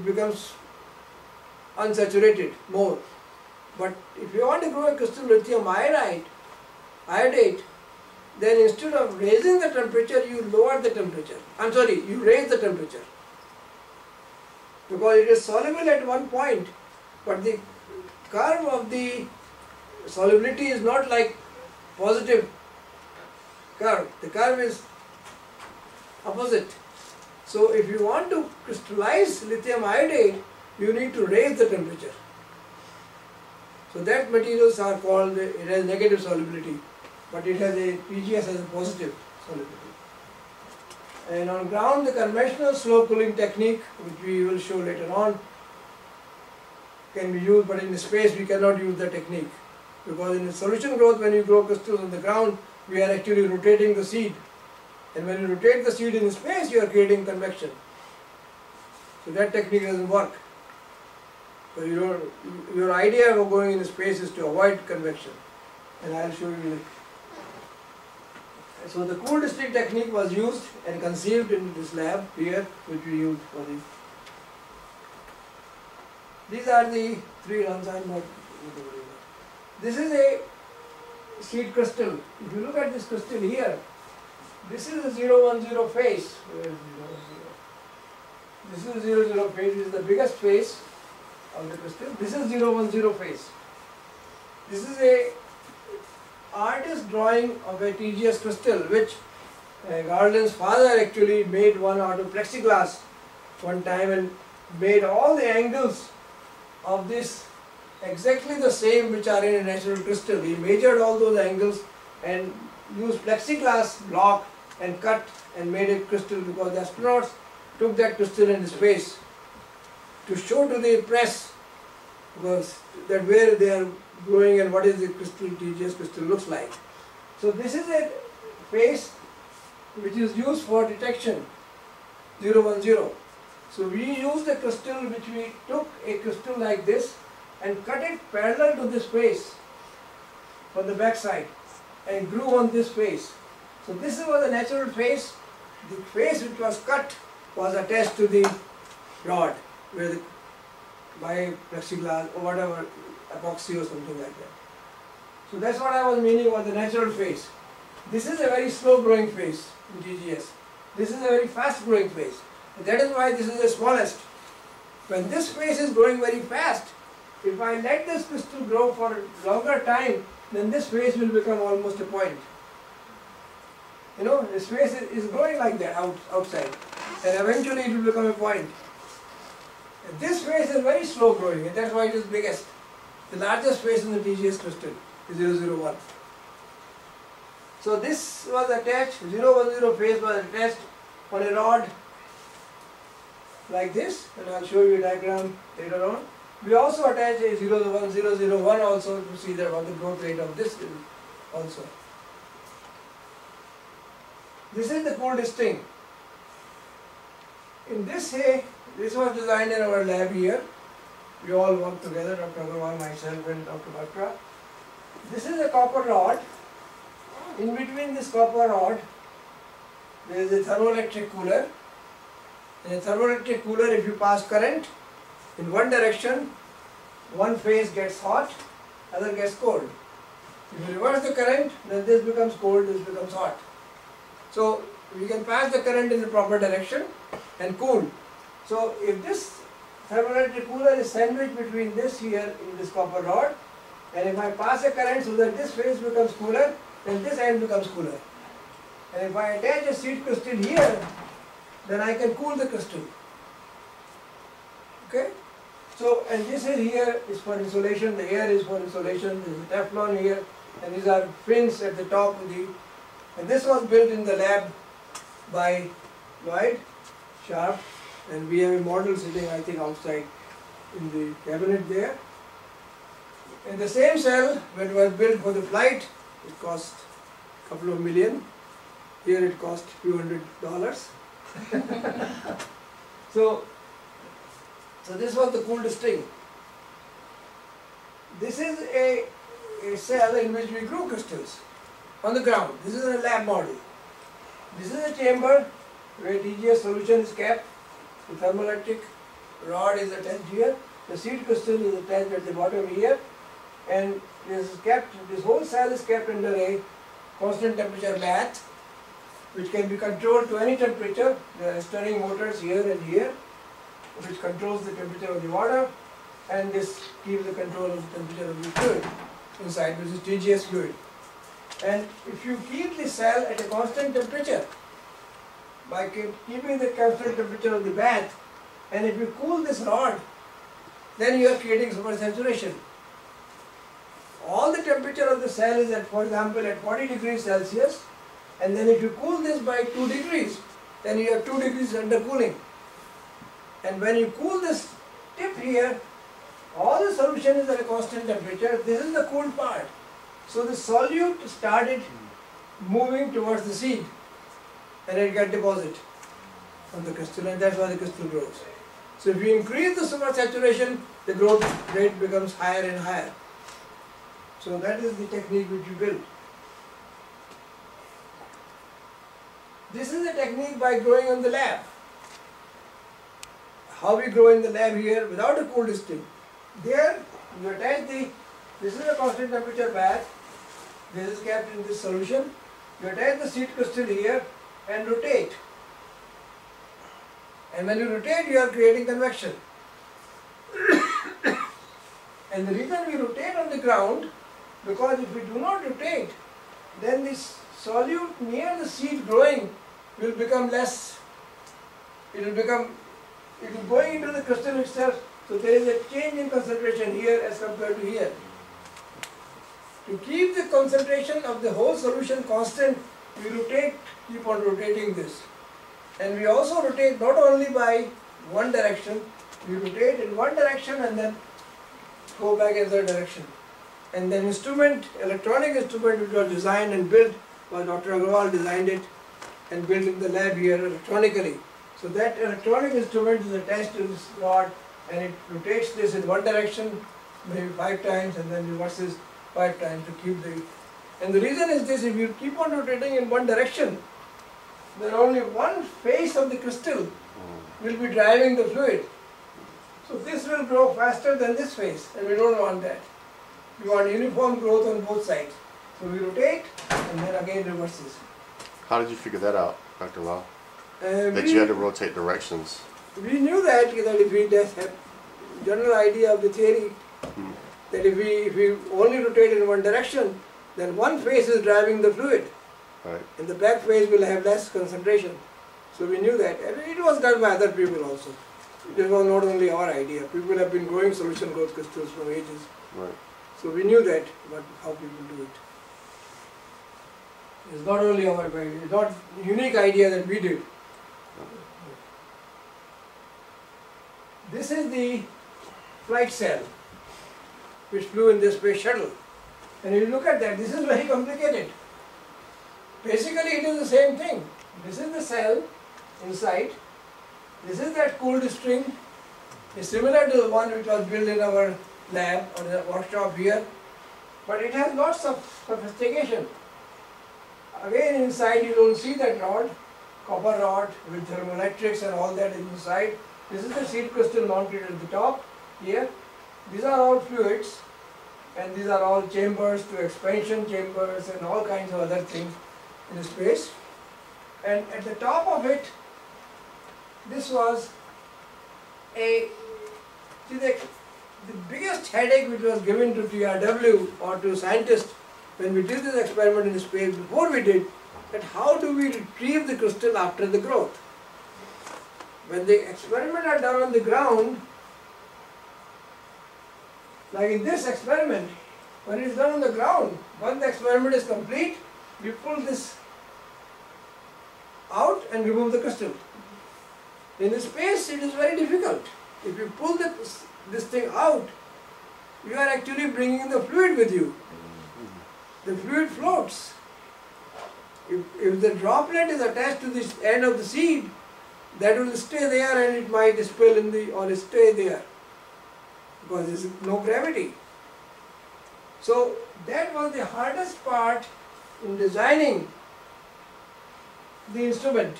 it becomes unsaturated more. But if you want to grow a crystal lithium iodate, then instead of raising the temperature, you lower the temperature. You raise the temperature. Because it is soluble at one point, but the curve of the solubility is not like positive curve. The curve is opposite. So if you want to crystallize lithium iodide, you need to raise the temperature. So that materials are called, it has negative solubility, but it has PGS has a positive solubility. And on ground, the conventional slow cooling technique, which we will show later on, can be used, but in space we cannot use the technique. Because in solution growth, when you grow crystals on the ground, we are actually rotating the seed. And when you rotate the seed in space, you are creating convection. So that technique doesn't work. So your idea of going in space is to avoid convection. And I will show you. So the cool distilling technique was used and conceived in this lab here, which we use for this. These are the 3 runs. This is a seed crystal. If you look at this crystal here, this is a 010 phase. This is 00 phase. This is the biggest phase of the crystal. This is 010 phase. This is a artist drawing of a TGS crystal, which Garland's father actually made one out of plexiglass one time and made all the angles of this exactly the same which are in a natural crystal. He measured all those angles and used plexiglass block and cut and made a crystal, because the astronauts took that crystal in space to show to the press that where they are growing and what is the crystal, TGS crystal looks like. So this is a phase which is used for detection, 010. So we used a crystal which we took a crystal like this and cut it parallel to this face from the back side and grew on this face. So this was a natural face. The face which was cut was attached to the rod by plexiglass or whatever, epoxy or something like that. So that's what I was meaning about the natural phase. This is a very slow growing phase in TGS. This is a very fast growing phase. And that is why this is the smallest. When this phase is growing very fast, if I let this crystal grow for longer time, then this phase will become almost a point. You know, this phase is growing like that outside, and eventually it will become a point. And this phase is very slow growing, and that's why it is biggest. The largest phase in the TGS crystal is 001. So this was attached, 010 phase was attached on a rod like this, and I will show you a diagram later on. We also attach a 01001 also to see that what the growth rate of this is also. This is the cool distilling. In this this was designed in our lab here. We all work together, Dr. Agarwal, myself and Dr. Batra. This is a copper rod. In between this copper rod, there is a thermoelectric cooler. In a thermoelectric cooler, if you pass current in one direction, one phase gets hot, other gets cold. If you reverse the current, then this becomes cold, this becomes hot. So we can pass the current in the proper direction and cool. So if this thermoelectric cooler is sandwiched between this here in this copper rod, and if I pass a current so that this phase becomes cooler, then this end becomes cooler. And if I attach a seed crystal here, then I can cool the crystal. Okay? So, and this is here is for insulation, the air is for insulation, there is a Teflon here, and these are fins at the top of the, and this was built in the lab by Lloyd Sharp, and we have a model sitting I think outside in the cabinet there. And the same cell, when it was built for the flight, it cost a couple of million. Here it cost a few $100s. So this was the cool distilling. This is a cell in which we grew crystals on the ground. This is a lab model. This is a chamber where TGS solution is kept, the thermoelectric rod is attached here, the seed crystal is attached at the bottom here, and this whole cell is kept under a constant temperature bath, which can be controlled to any temperature. There are stirring motors here and here, which controls the temperature of the water, and this keeps the control of the temperature of the fluid inside, which is TGS fluid. And if you keep the cell at a constant temperature, by keeping the constant temperature of the bath, and if you cool this rod, then you are creating supersaturation. All the temperature of the cell is at, for example, at 40 degrees Celsius, and then if you cool this by 2 degrees, then you have 2 degrees undercooling. And when you cool this tip here, all the solution is at a constant temperature. This is the cooled part. So the solute started moving towards the seed, and it got deposit on the crystal, and that's why the crystal grows. So if you increase the supersaturation, the growth rate becomes higher and higher. So that is the technique which you build. This is the technique by growing in the lab. How we grow in the lab here without a cooled stream. There you attach this is a constant temperature bath, this is kept in this solution. You attach the seed crystal here and rotate. And when you rotate, you are creating convection. And the reason we rotate on the ground, because if we do not rotate, then this solute near the seed growing will become less. It will going into the crystal itself, so there is a change in concentration here as compared to here. To keep the concentration of the whole solution constant, we rotate, keep on rotating this. And we also rotate not only by one direction, we rotate in one direction and then go back in the other direction. And then electronic instrument which was designed and built, was Dr. Agarwal designed it and built in the lab here electronically. So that electronic instrument is attached to this rod, and it rotates this in one direction maybe 5 times and then reverses 5 times to keep the... And the reason is this: if you keep on rotating in one direction, then only one face of the crystal will be driving the fluid. So this will grow faster than this face, and we don't want that. We want uniform growth on both sides. So we rotate and then again reverses. How did you figure that out, Dr. Lal? That you had to rotate directions? We knew that if we just have general idea of the theory, that if we only rotate in one direction, then one face is driving the fluid, right, and the back face will have less concentration. So we knew that, and it was done by other people also. It was not only our idea. People have been growing solution growth crystals for ages. Right. So we knew that, but how people do it. It's not only our idea, it's not a unique idea that we did. This is the flight cell which flew in the space shuttle. And if you look at that, this is very complicated. Basically it is the same thing. This is the cell inside. This is that cooled string. It's similar to the one which was built in our lab or the workshop here. But it has lots of sophistication. Again, inside you don't see that rod, copper rod with thermoelectrics and all that is inside. This is the seed crystal mounted at the top here. These are all fluids, and these are all chambers to expansion chambers and all kinds of other things in space. And at the top of it, this was the biggest headache which was given to TRW or to scientists when we did this experiment in space, before we did, that how do we retrieve the crystal after the growth? When the experiments are done on the ground, like in this experiment, when it is done on the ground, once the experiment is complete, we pull this out and remove the crystal. In space, it is very difficult. If you pull this thing out, you are actually bringing the fluid with you. The fluid floats. If the droplet is attached to this end of the seed, that will stay there and it might spill in the, or stay there, because there is no gravity. So that was the hardest part in designing the instrument.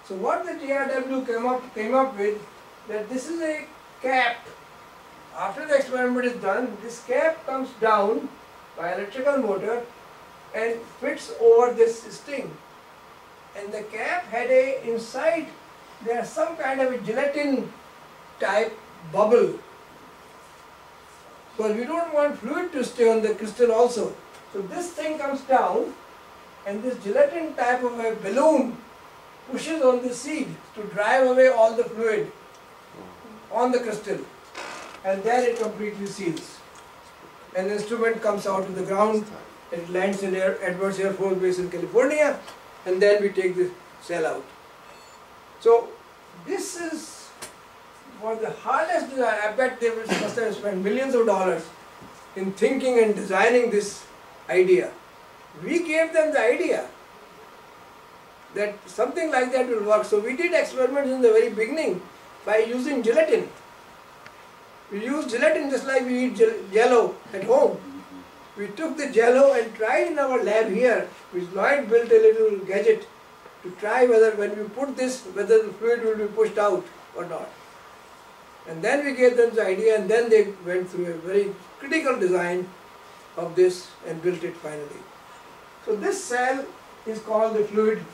So what the TRW came up with that this is a cap. After the experiment is done, this cap comes down by electrical motor and fits over this sting. And the cap had a inside, there's some kind of a gelatin type bubble. Because we don't want fluid to stay on the crystal also. So this thing comes down and this gelatin type of a balloon pushes on the seed to drive away all the fluid on the crystal. And then it completely seals. And the instrument comes out to the ground. It lands in Edwards Air Force Base in California, and then we take the cell out. So this is for the hardest design. I bet they must have spent millions of dollars in thinking and designing this idea. We gave them the idea that something like that will work. So we did experiments in the very beginning by using gelatin. We used gelatin just like we eat jello at home. We took the jello and tried in our lab here, which Lloyd built a little gadget to try whether when we put this, whether the fluid will be pushed out or not. And then we gave them the idea, and then they went through a very critical design of this and built it finally. So this cell is called the fluid